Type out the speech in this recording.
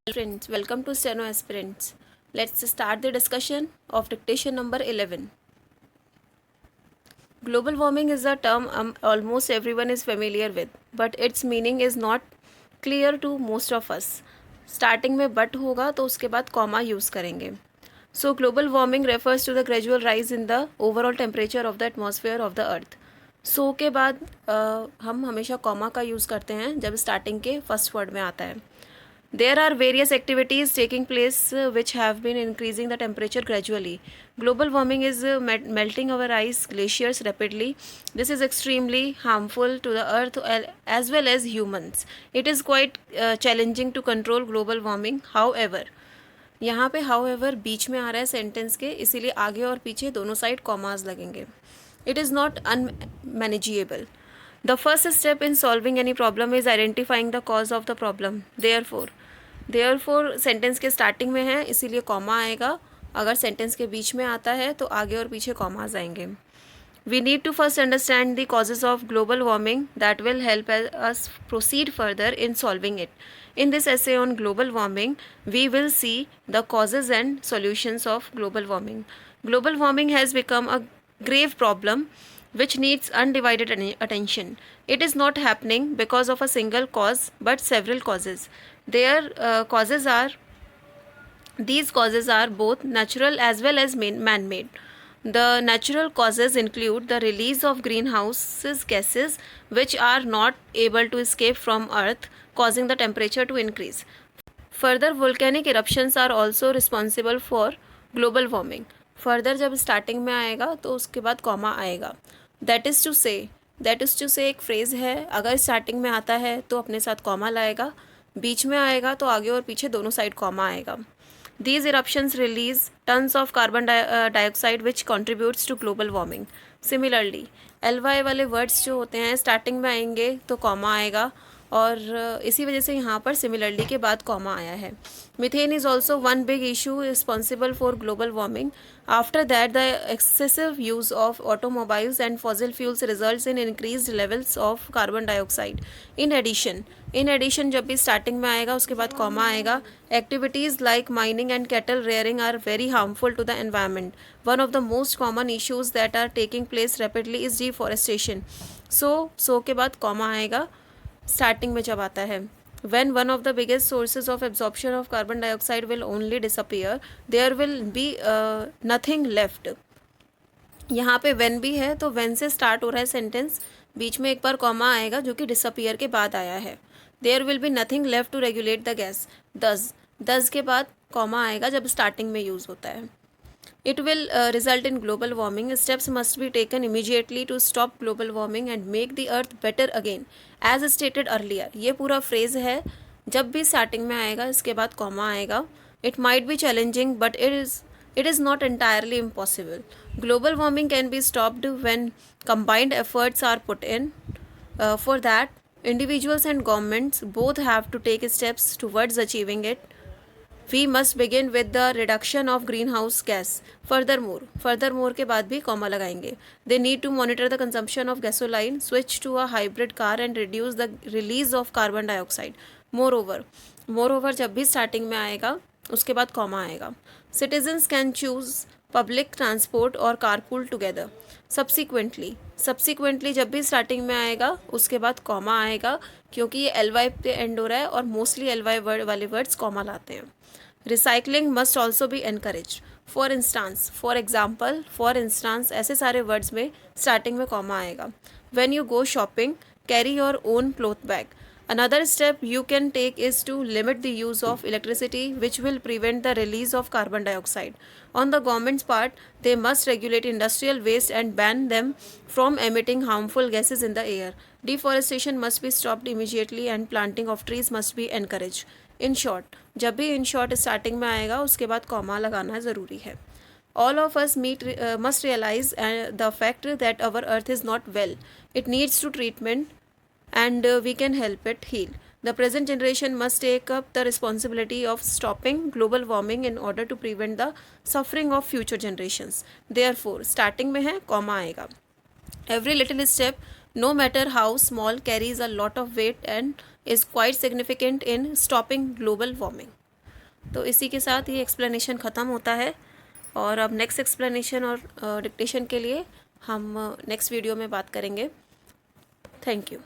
Friends, welcome to Steno Aspirants. Let's start the discussion of dictation number 11. Global warming is a term almost everyone is familiar with, but its meaning is not clear to most of us. Starting में but होगा तो उसके बाद comma use करेंगे. So global warming refers to the gradual rise in the overall temperature of the atmosphere of the earth. So के बाद हम हमेशा comma का use करते हैं जब starting के first word में आता है. There are various activities taking place which have been increasing the temperature gradually. Global warming is melting our ice glaciers rapidly. This is extremely harmful to the earth as well as humans. It is quite challenging to control global warming. However, यहाँ पे however बीच में आ रहा है sentence के, इसीलिए आगे और पीछे दोनों साइड कॉमास लगेंगे. It is not unmanageable. The first step in solving any problem is identifying the cause of the problem. Therefore sentence के स्टार्टिंग में है इसीलिए कॉमा आएगा. अगर सेंटेंस के बीच में आता है तो आगे और पीछे कॉमास आएंगे. We need to first understand the causes of global warming that will help us proceed further in solving it. In this essay on global warming, we will see the causes and solutions of global warming. Global warming has become a grave problem which needs undivided attention. It is not happening because of a single cause but several causes. These causes are both natural as well as man-made. The natural causes include the release of greenhouse gases which are not able to escape from Earth, causing the temperature to increase. Further, volcanic eruptions are also responsible for global warming. Further जब starting में आएगा तो उसके बाद comma आएगा. That is to से एक phrase है. अगर स्टार्टिंग में आता है तो अपने साथ कॉमा लाएगा, बीच में आएगा तो आगे और पीछे दोनों साइड कॉमा आएगा. These eruptions release tons of carbon dioxide which contributes to global warming. Similarly, ly वाले वर्ड्स जो होते हैं स्टार्टिंग में आएंगे तो कॉमा आएगा और इसी वजह से यहाँ पर सिमिलरली के बाद कॉमा आया है. Methane is also one big issue responsible for global warming. After that the excessive use of automobiles and fossil fuels results in increased levels of carbon dioxide. In addition जब भी starting में आएगा उसके बाद comma आएगा. Activities like mining and cattle rearing are very harmful to the environment. One of the most common issues that are taking place rapidly is deforestation. So के बाद comma आएगा स्टार्टिंग में जब आता है. When one of the biggest sources of absorption of carbon dioxide will only disappear, there will be nothing left. यहाँ पे when भी है तो when से स्टार्ट हो रहा है सेंटेंस, बीच में एक बार कॉमा आएगा जो कि disappear के बाद आया है. There will be nothing left to regulate the gas. Thus के बाद कॉमा आएगा जब स्टार्टिंग में यूज़ होता है. It will result in global warming. Steps must be taken immediately to stop global warming and make the earth better again. As stated earlier, ये पूरा phrase है. जब भी स्टार्टिंग में आएगा इसके बाद कॉमा आएगा. It might be challenging but it is not entirely impossible. Global warming can be stopped when combined efforts are put in. For that, individuals and governments both have to take steps towards achieving it. We must begin with the reduction of greenhouse gas. Furthermore के बाद भी comma लगाएंगे. They need to monitor the consumption of gasoline, switch to a hybrid car and reduce the release of carbon dioxide. Moreover जब भी starting में आएगा उसके बाद कॉमा आएगा. Citizens can choose public transport or carpool together. Subsequently जब भी starting में आएगा उसके बाद कॉमा आएगा क्योंकि ये एल पे एंड हो रहा है और मोस्टली एल वर्ड वाले वर्ड्स कॉमा लाते हैं. Recycling must also be encouraged. For instance, ऐसे सारे वर्ड्स में स्टार्टिंग में कॉमा आएगा. When you go shopping, carry your own cloth bag. Another step you can take is to limit the use of electricity, which will prevent the release of carbon dioxide. On the government's part, they must regulate industrial waste and ban them from emitting harmful gases in the air. Deforestation must be stopped immediately and planting of trees must be encouraged. In short जब भी in short starting में आएगा उसके बाद comma लगाना ज़रूरी है. All of us must realize the fact that our earth is not well. It needs to treatment and we can help it heal. The present generation must take up the responsibility of stopping global warming in order to prevent the suffering of future generations. Therefore, starting में है comma आएगा. Every little step, no matter how small, carries a lot of weight and is quite significant in stopping global warming. तो इसी के साथ ये explanation ख़त्म होता है, और अब नेक्स्ट एक्सप्लेनेशन और डिक्टेशन के लिए हम नेक्स्ट वीडियो में बात करेंगे। Thank you.